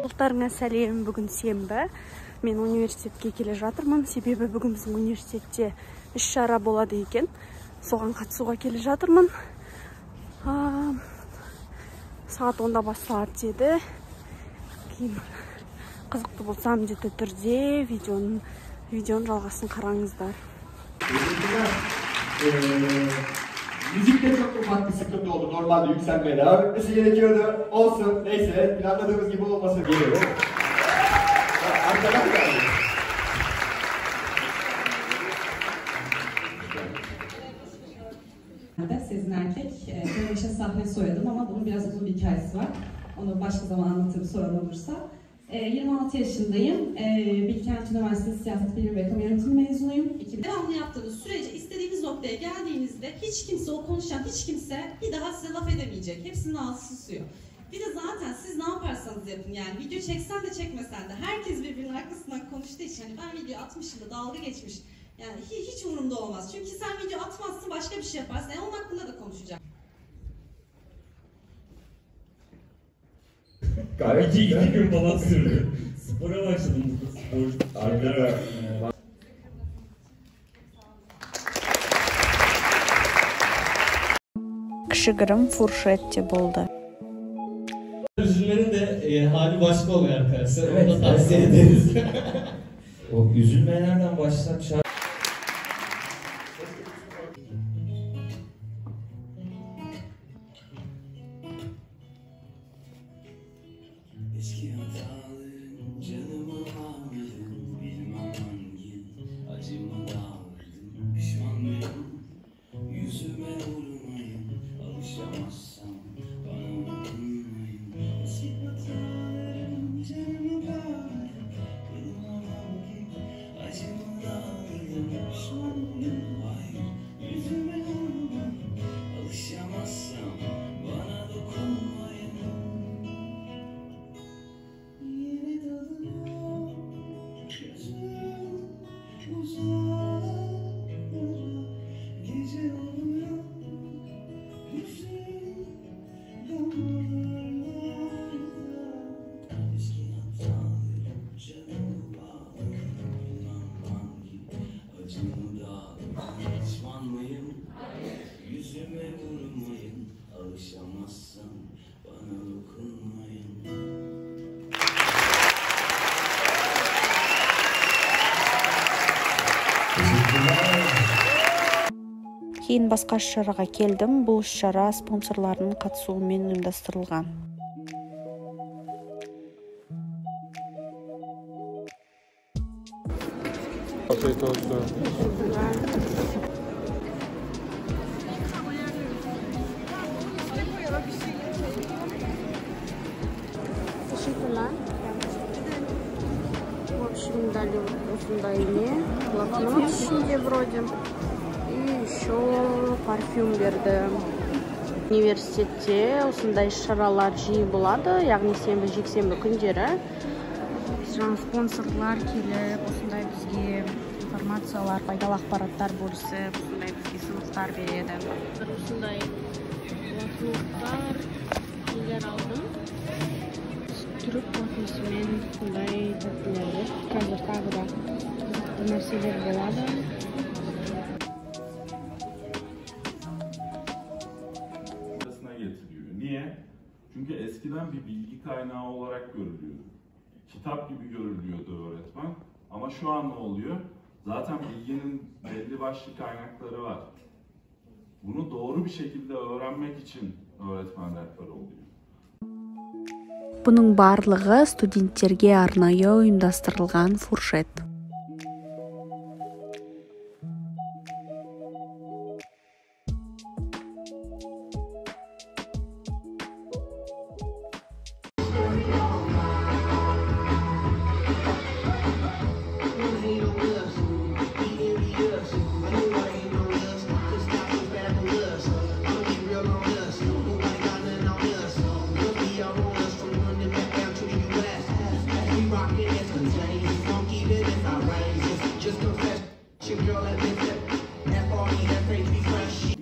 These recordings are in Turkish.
Достарыңа сәлем, бүгін сенбі. Мен университетке келе жатырмын. Себебі бүгін біздің университетте іс-шара болады екен. Соған қатысуға келе жатырмын. Сағат 10-да басталады деді. Кейін қызықты болса міндетті түрде видеоның жалғасын қараңыздар. Müzikte çok ufak bir sıkıntı oldu. Normalde yükselmeye devam etmesi gerekiyordu. Olsun. Neyse. Planladığımız gibi olması gerekiyor. Arkadan geldi. Sezin Erkek. Benim sahne soyadım ama bunun biraz uzun bir hikayesi var. Onu başka zaman anlatırım soran olursa. 26 yaşındayım. Bilkent Üniversitesi Siyaset Bilimi ve Kamu Yönetimi mezunuyum. Devamlı yaptığınız sürece istediğiniz noktaya geldiğinizde hiç kimse, o konuşan hiç kimse bir daha size laf edemeyecek. Hepsinin ağzı susuyor. Bir de zaten siz ne yaparsanız yapın, yani video çeksen de çekmesen de herkes birbirinin arkasından konuştuğu için hani ben video atmışım da dalga geçmiş. Yani hiç umurumda olmaz. Çünkü sen video atmazsın, başka bir şey yaparsın. Onun hakkında da konuşacağım. Gayet iki gün falan sürdü. Spora başladım. Spor. Arkada. Kişigirим furşette buldu. Üzülmenin de hali başka oluyor arkadaşlar. Evet, onu da tavsiye ederiz. O üzülmeye nereden başlar? Eski hatalarım canımı ağladın, bilmem hangi acımı dağladın. Pişman mıyım? Yüzüme vurmayın, alışamazsam bana dokunmayın. Eski hatalarım canımı bağladın, bilmem hangi acımı dağladın. Pişman mıyım? Hayır, yüzüme vurmayın, alışamazsam bana dokunmayın. Yüzüme vurmayın, alışamazsam bana dokunmayın. Кейін басқа іс-шараға келдім. Бұл іс-шара спонсорлардың қатысуымен ұйымдастырылған. Afiyet olsun. Teşekkürler. В общем, дали осындай не, блокнот ішінде вроде. И еще парфюм берді. Университетте осындай іс-шаралар жиі болады, яғни сенбі жексенбі күндері. Жаңа спонсорлар келіп, осындай бізге информациялар, пайдалы ақпараттар бөлісіп, осындай бізге сыйлықтар береді. Осындай блокноттар келер алдым. Түрік кофесімен осындай тәттілерді. Қазір тағы да қызықты нәрселер болады. Niye? Çünkü eskiden bir bilgi kaynağı olarak görülüyordu. Kitap gibi görülüyordu öğretmen. Ama şu an ne oluyor? Zaten bilginin belli başlı kaynakları var. Bunu doğru bir şekilde öğrenmek için öğretmen rehber oluyor. Bunun барлығы студенттерге арнайы ұйымдастырылған фуршет.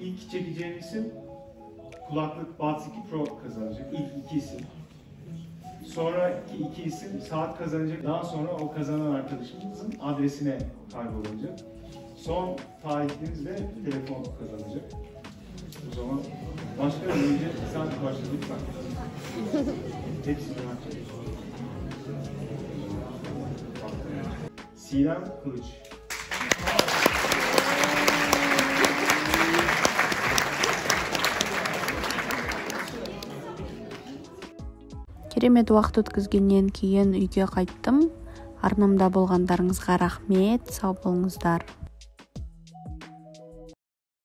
İlk çekeceğim isim kulaklık Buds 2 Pro kazanacak. İlk iki isim. Sonraki iki isim saat kazanacak. Daha sonra o kazanan arkadaşımızın adresine kaybolacak. Son tarihiniz de telefon kazanacak. O zaman başka önce sen başla lütfen. Hepsini açacağız. Sinem Kılıç. Керемет убакыт өткізгеннен кейін үйге қайттым. Арнамда болғандарыңызға рахмет, сау болыңыздар.